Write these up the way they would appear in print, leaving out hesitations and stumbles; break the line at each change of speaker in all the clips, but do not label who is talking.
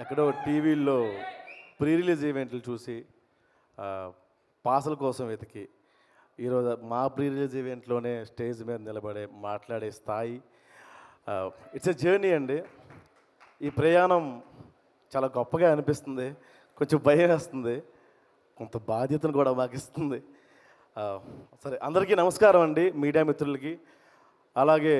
ఎక్కడో టీవీల్లో pre release ఈవెంట్లు చూసి పాసల కోసం వెతికి ఈరోజు మా ప్రీ రిలీజ్ ఈవెంట్లోనే స్టేజ్ మీద నిలబడే మాట్లాడే స్థాయి ఇట్స్ ఎ జర్నీ అండి. ఈ ప్రయాణం చాలా గొప్పగా అనిపిస్తుంది, కొంచెం భయం వేస్తుంది, కొంత బాధ్యతను కూడా మాకు ఇస్తుంది. సరే, అందరికీ నమస్కారం అండి, మీడియా మిత్రులకి. అలాగే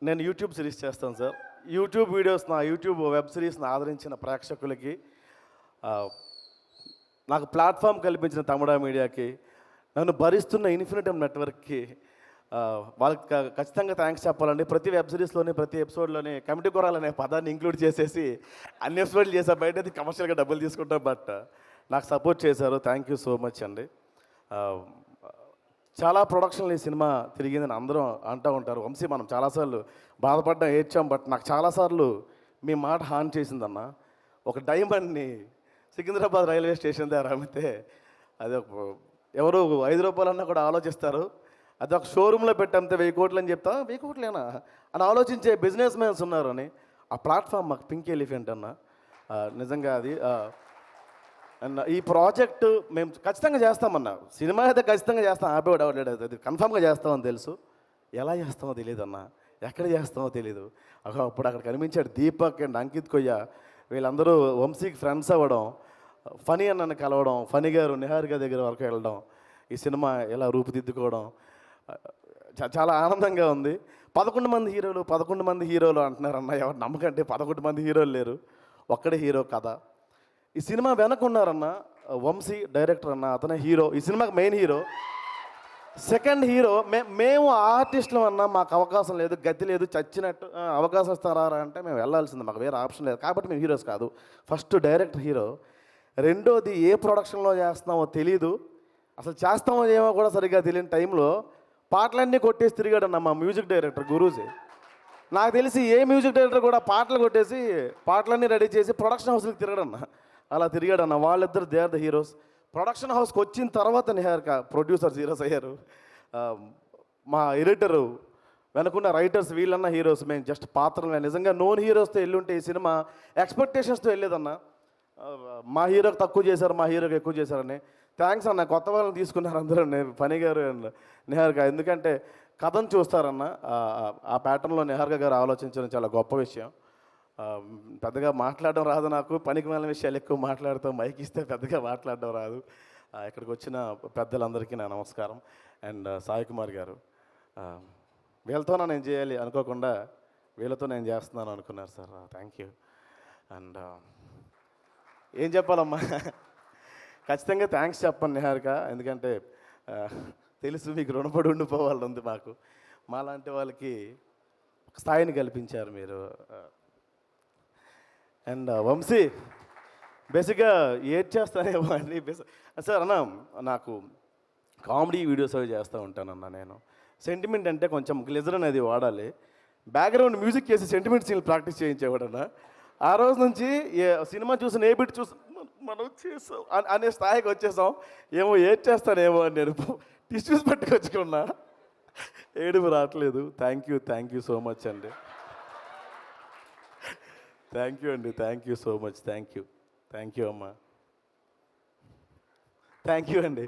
నేను యూట్యూబ్ సిరీస్ చేస్తాను సార్. యూట్యూబ్ వీడియోస్, నా యూట్యూబ్ వెబ్ సిరీస్ని ఆదరించిన ప్రేక్షకులకి, నాకు ప్లాట్ఫామ్ కల్పించిన తమిళ మీడియాకి, నన్ను భరిస్తున్న ఇన్ఫినిటమ్ నెట్వర్క్కి వాళ్ళకి ఖచ్చితంగా థ్యాంక్స్ చెప్పాలండి. ప్రతి వెబ్ సిరీస్లోని ప్రతి ఎపిసోడ్లోని కమిటీ కూరాలనే పదాన్ని ఇంక్లూడ్ చేసేసి అన్ని ఎపిసోడ్లు చేసా. బయట అది కమర్షియల్గా డబ్బులు తీసుకుంటాం, బట్ నాకు సపోర్ట్ చేశారు. థ్యాంక్ యూ సో మచ్ అండి. చాలా ప్రొడక్షన్లు ఈ సినిమా తిరిగిందని అందరూ అంటూ ఉంటారు. వంశీ, మనం చాలాసార్లు బాధపడ్డాం, ఏడ్చాం, బట్ నాకు చాలాసార్లు మీ మాట హాన్ చేసిందన్న. ఒక డైమండ్ని సికింద్రాబాద్ రైల్వే స్టేషన్ దగ్గర అమ్మితే అది ఎవరు 5 రూపాయలన్నా కూడా ఆలోచిస్తారు. అది ఒక షోరూంలో పెట్టి అమ్మితే 1000 కోట్లు అని చెప్తా, 1000 కోట్లేనా అని ఆలోచించే బిజినెస్ మ్యాన్స్ ఉన్నారు అని. ఆ ప్లాట్ఫామ్ మాకు పింక్ ఎలిఫెంట్ అన్న. నిజంగా అది అండ్ ఈ ప్రాజెక్టు మేము ఖచ్చితంగా చేస్తామన్నా. సినిమా అయితే ఖచ్చితంగా చేస్తాం, ఆపేవాడు అవట్లేదు. అది కన్ఫామ్గా చేస్తామని తెలుసు. ఎలా చేస్తామో తెలియదు అన్న, ఎక్కడ చేస్తామో తెలీదు. అప్పుడు అక్కడ కనిపించాడు దీపక్ అండ్ అంకిత్ కొయ్య. వీళ్ళందరూ వంశీకి ఫ్రెండ్స్ అవ్వడం, ఫనీ అన్నని కలవడం, ఫనీ గారు నిహారిక దగ్గర వరకు వెళ్ళడం, ఈ సినిమా ఎలా రూపుదిద్దుకోవడం చాలా ఆనందంగా ఉంది. 11 మంది హీరోలు అంటున్నారన్న. ఎవరు నమ్మకంటే 11 మంది హీరోలు లేరు, ఒక్కడే హీరో కథ. ఈ సినిమా వెనకున్నారన్న వంశీ డైరెక్టర్ అన్న, అతనే హీరో, ఈ సినిమాకి మెయిన్ హీరో. సెకండ్ హీరో మేము ఆర్టిస్టులు అన్నా, మాకు అవకాశం లేదు, గతి లేదు, చచ్చినట్టు అవకాశం ఇస్తారా అంటే మేము వెళ్ళాల్సింది, మాకు వేరే ఆప్షన్ లేదు. కాబట్టి మేము హీరోస్ కాదు. First director hero. రెండోది ఏ ప్రొడక్షన్లో చేస్తున్నామో తెలీదు, అసలు చేస్తామో ఏమో కూడా సరిగ్గా తెలియని టైంలో పాటలన్నీ కొట్టేసి తిరిగాడన్న మా మ్యూజిక్ డైరెక్టర్ గురూజీ. నాకు తెలిసి ఏ మ్యూజిక్ డైరెక్టర్ కూడా పాటలు కొట్టేసి పాటలన్నీ రెడీ చేసి ప్రొడక్షన్ హౌస్కి తిరగడన్న. అలా తిరిగాడన్న. వాళ్ళిద్దరు they are the heroes. Production హౌస్కి వచ్చిన తర్వాత నిహారిక ప్రొడ్యూసర్స్ హీరోస్ అయ్యారు. మా ఎడిటరు, వెనుకున్న రైటర్స్, వీళ్ళన్న హీరోస్. మేము జస్ట్ పాత్రలు. నిజంగా నోన్ హీరోస్తో వెళ్ళుంటే ఈ సినిమా ఎక్స్పెక్టేషన్స్తో వెళ్ళేదన్న. మా హీరోకి తక్కువ చేశారు, మా హీరోకి ఎక్కువ చేశారని. థ్యాంక్స్ అన్న, కొత్త వాళ్ళని తీసుకున్నారు అందరూ, ఫనీ గారు అండ్ నిహారిక. ఎందుకంటే కథను చూస్తారన్న. ఆ ప్యాటర్న్లో నిహారిక గారు ఆలోచించడం చాలా గొప్ప విషయం. పెద్దగా మాట్లాడడం రాదు నాకు, పనికి మాలిన విషయాలు ఎక్కువ మాట్లాడుతాం, మైక్ ఇస్తే పెద్దగా మాట్లాడడం రాదు. ఇక్కడికి వచ్చిన పెద్దలందరికీ నా నమస్కారం. అండ్ సాయి కుమార్ గారు, వీళ్ళతో నేను చేయాలి అనుకోకుండా వీళ్ళతో నేను చేస్తున్నాను అనుకున్నారు సార్. Thank you. అండ్ ఏం చెప్పాలమ్మా, ఖచ్చితంగా థ్యాంక్స్ చెప్పండి నిహారిక. ఎందుకంటే తెలుసు మీకు రుణపడి ఉండిపోవాలని ఉంది మాకు. మాలాంటి వాళ్ళకి స్థాయిని కల్పించారు మీరు. అండ్ వంశీ, బేసిక్గా ఏడ్ చేస్తానేమో అండి. సార్ అన్న, నాకు కామెడీ వీడియోస్ అవి చేస్తూ ఉంటానన్న. నేను సెంటిమెంట్ అంటే కొంచెం గ్లిజర్ అనేది వాడాలి. బ్యాక్గ్రౌండ్ మ్యూజిక్ చేసి సెంటిమెంట్ సీన్లు ప్రాక్టీస్ చేయించేవాడన్న. ఆ రోజు నుంచి సినిమా చూసిన ఏ బిట్ చూసి మనం చేసాం అనే స్థాయికి వచ్చేసాం. ఏమో ఏడ్ చేస్తానేమో అని నేను టిష్యూస్ పట్టుకొచ్చుకున్నా, ఏడుపు రావట్లేదు. థ్యాంక్ యూ సో మచ్ అండి. థ్యాంక్ యూ అండి, thank you so much. Thank you అమ్మా, థ్యాంక్ యూ అండి.